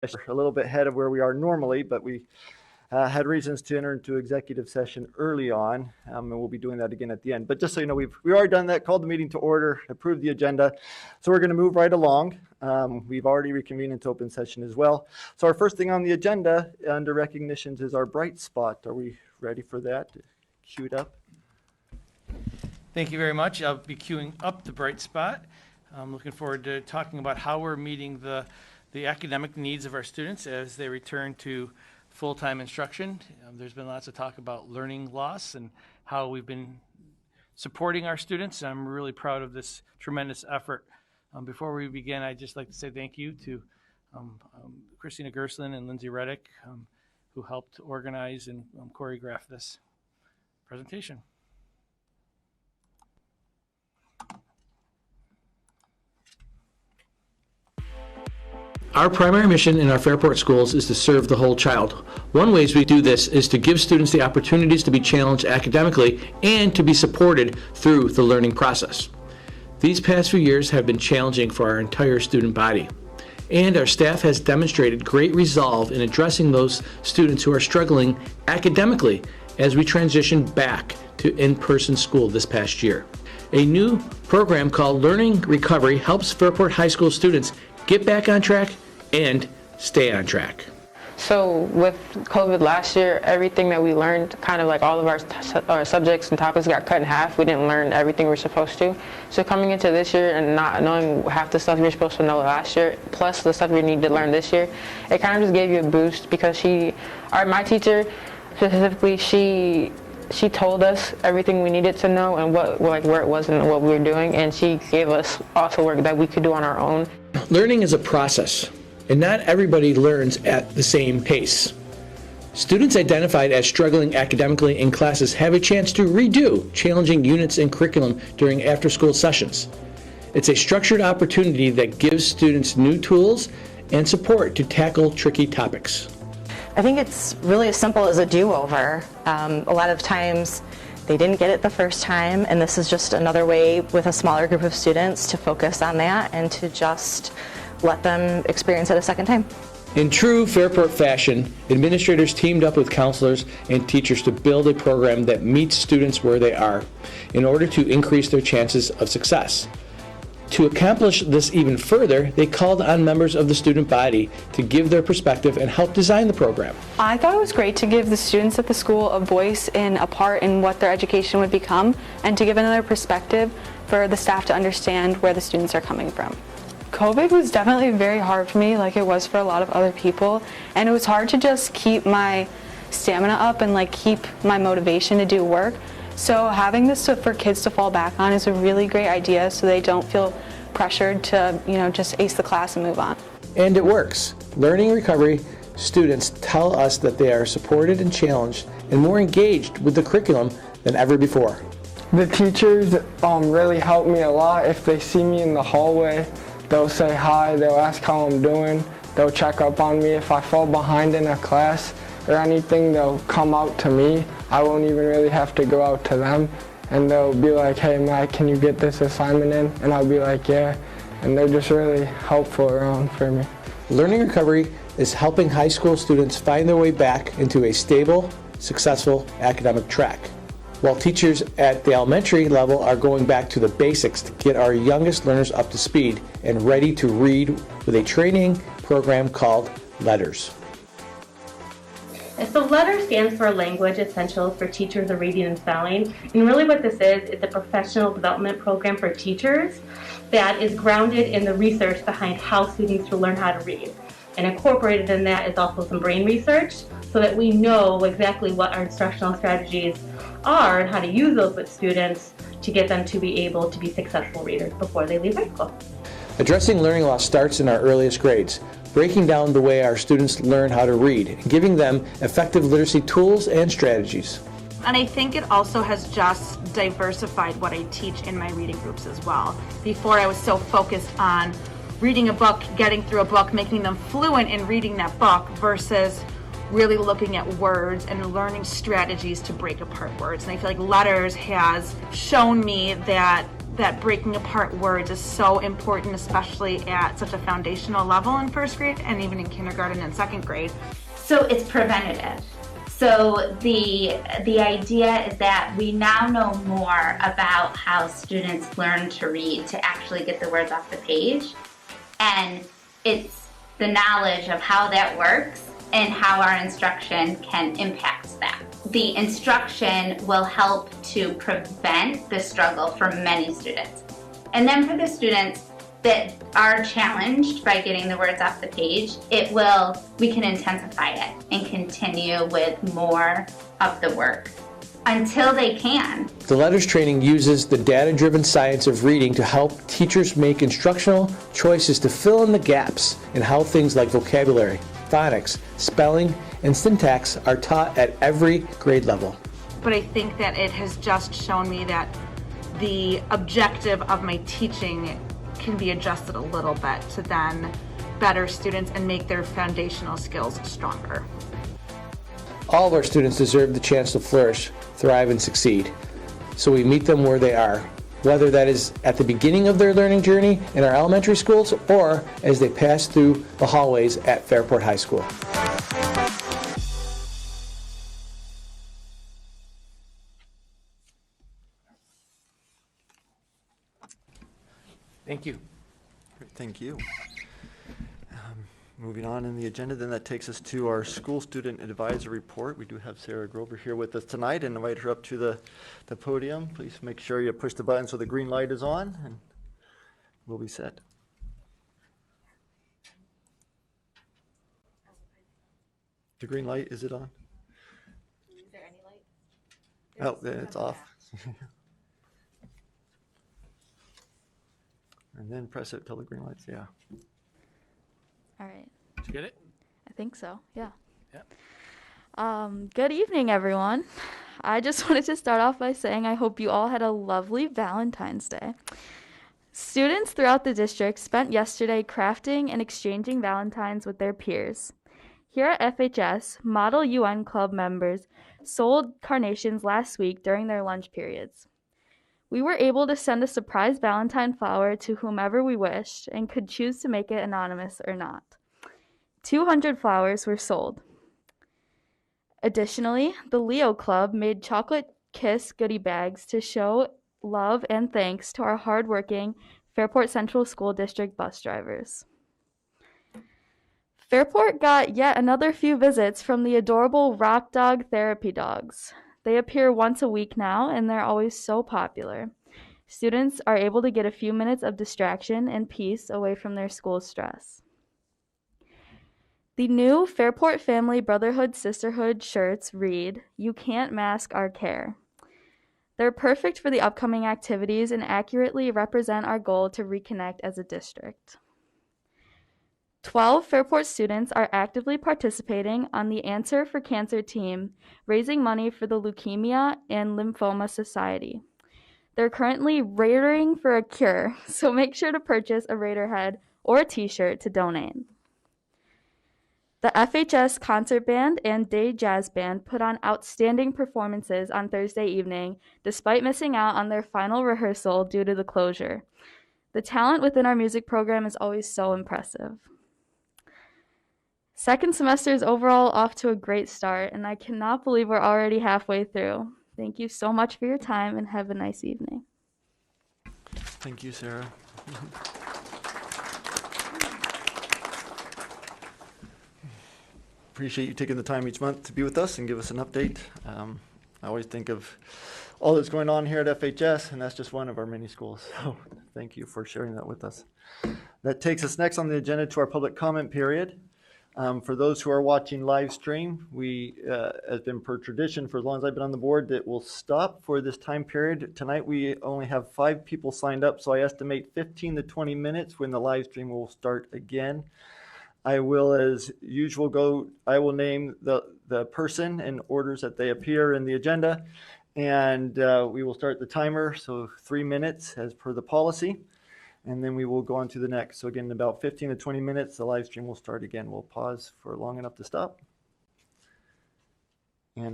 a little bit ahead of where we are normally, but we had reasons to enter into executive session early on, and we'll be doing that again at the end. But just so you know, we've already done that, called the meeting to order, approved the agenda. So we're going to move right along. We've already reconvened into open session as well. So our first thing on the agenda under recognitions is our bright spot. Are we ready for that? Queued up. Thank you very much. I'll be queuing up the bright spot. I'm looking forward to talking about how we're meeting the academic needs of our students as they return to full-time instruction. There's been lots of talk about learning loss and how we've been supporting our students. I'm really proud of this tremendous effort. Before we begin, I'd just like to say thank you to Christina Gerslin and Lindsay Reddick, who helped organize and choreograph this presentation. Our primary mission in our Fairport schools is to serve the whole child. One way we do this is to give students the opportunities to be challenged academically and to be supported through the learning process. These past few years have been challenging for our entire student body, and our staff has demonstrated great resolve in addressing those students who are struggling academically as we transition back to in-person school this past year. A new program called Learning Recovery helps Fairport High School students get back on track and stay on track. So with COVID last year, everything that we learned, kind of like all of our subjects and topics got cut in half. We didn't learn everything we were supposed to. So coming into this year and not knowing half the stuff you were supposed to know last year, plus the stuff you need to learn this year, it kind of just gave you a boost because my teacher specifically, she told us everything we needed to know and where it was and what we were doing, and she gave us also work that we could do on our own. Learning is a process, and not everybody learns at the same pace. Students identified as struggling academically in classes have a chance to redo challenging units and curriculum during after-school sessions. It's a structured opportunity that gives students new tools and support to tackle tricky topics. I think it's really as simple as a do-over. A lot of times they didn't get it the first time, and this is just another way with a smaller group of students to focus on that and to just let them experience it a second time. In true Fairport fashion, administrators teamed up with counselors and teachers to build a program that meets students where they are in order to increase their chances of success. To accomplish this even further, they called on members of the student body to give their perspective and help design the program. I thought it was great to give the students at the school a voice and a part in what their education would become, and to give another perspective for the staff to understand where the students are coming from. COVID was definitely very hard for me, like it was for a lot of other people, and it was hard to just keep my stamina up and keep my motivation to do work. So having this for kids to fall back on is a really great idea, so they don't feel pressured to, just ace the class and move on. And it works. Learning Recovery students tell us that they are supported and challenged and more engaged with the curriculum than ever before. The teachers really help me a lot. If they see me in the hallway, they'll say hi, they'll ask how I'm doing, they'll check up on me. If I fall behind in a class or anything, they'll come out to me. I won't even really have to go out to them, and they'll be like, hey Mike, can you get this assignment in? And I'll be like, yeah, and they're just really helpful around for me. Learning Recovery is helping high school students find their way back into a stable, successful academic track, while teachers at the elementary level are going back to the basics to get our youngest learners up to speed and ready to read with a training program called LETTERS. So LETTERS stands for Language Essentials for Teachers of Reading and Spelling. And really what this is a professional development program for teachers that is grounded in the research behind how students will learn how to read. And incorporated in that is also some brain research so that we know exactly what our instructional strategies are and how to use those with students to get them to be able to be successful readers before they leave high school. Addressing learning loss starts in our earliest grades, breaking down the way our students learn how to read, and giving them effective literacy tools and strategies. And I think it also has just diversified what I teach in my reading groups as well. Before I was so focused on reading a book, getting through a book, making them fluent in reading that book versus really looking at words and learning strategies to break apart words. And I feel like LETTERS has shown me that that breaking apart words is so important, especially at such a foundational level in first grade and even in kindergarten and second grade. So it's preventative. So the idea is that we now know more about how students learn to read to actually get the words off the page. And it's the knowledge of how that works and how our instruction can impact that. The instruction will help to prevent the struggle for many students. And then for the students that are challenged by getting the words off the page, we can intensify it and continue with more of the work until they can. The LETTERS training uses the data-driven science of reading to help teachers make instructional choices to fill in the gaps in how things like vocabulary, phonics, spelling, and syntax are taught at every grade level. But I think that it has just shown me that the objective of my teaching can be adjusted a little bit to then better students and make their foundational skills stronger. All of our students deserve the chance to flourish, thrive, and succeed. So we meet them where they are, whether that is at the beginning of their learning journey in our elementary schools or as they pass through the hallways at Fairport High School. Thank you. Great, thank you. Moving on in the agenda, then that takes us to our school student advisory report. We do have Sarah Grover here with us tonight and invite her up to the podium. Please make sure you push the button so the green light is on and we'll be set. The green light, is it on? Is there any light? Oh, then it's off. And then press it till the green light's, yeah. All right. Did you get it? I think so. Yeah. Yeah. Good evening, everyone. I just wanted to start off by saying I hope you all had a lovely Valentine's Day. Students throughout the district spent yesterday crafting and exchanging Valentines with their peers. Here at FHS, Model UN Club members sold carnations last week during their lunch periods. We were able to send a surprise Valentine flower to whomever we wished and could choose to make it anonymous or not. 200 flowers were sold. Additionally, the Leo Club made chocolate kiss goodie bags to show love and thanks to our hardworking Fairport Central School District bus drivers. Fairport got yet another few visits from the adorable Rock Dog Therapy Dogs. They appear once a week now, and they're always so popular. Students are able to get a few minutes of distraction and peace away from their school stress. The new Fairport Family Brotherhood Sisterhood shirts read, "You can't mask our care." They're perfect for the upcoming activities and accurately represent our goal to reconnect as a district. 12 Fairport students are actively participating on the Answer for Cancer team, raising money for the Leukemia and Lymphoma Society. They're currently raiding for a cure, so make sure to purchase a Raider head or a t-shirt to donate. The FHS Concert Band and Day Jazz Band put on outstanding performances on Thursday evening, despite missing out on their final rehearsal due to the closure. The talent within our music program is always so impressive. Second semester is overall off to a great start, and I cannot believe we're already halfway through. Thank you so much for your time, and have a nice evening. Thank you, Sarah. Appreciate you taking the time each month to be with us and give us an update. I always think of all that's going on here at FHS, and that's just one of our many schools. So thank you for sharing that with us. That takes us next on the agenda to our public comment period. For those who are watching live stream, we, as been per tradition for as long as I've been on the board, that will stop for this time period. Tonight we only have 5 people signed up, so I estimate 15 to 20 minutes when the live stream will start again. I will, as usual, I will name the person in orders that they appear in the agenda, and we will start the timer, so 3 minutes as per the policy. And then we will go on to the next. So again, in about 15 to 20 minutes, the live stream will start again. We'll pause for long enough to stop.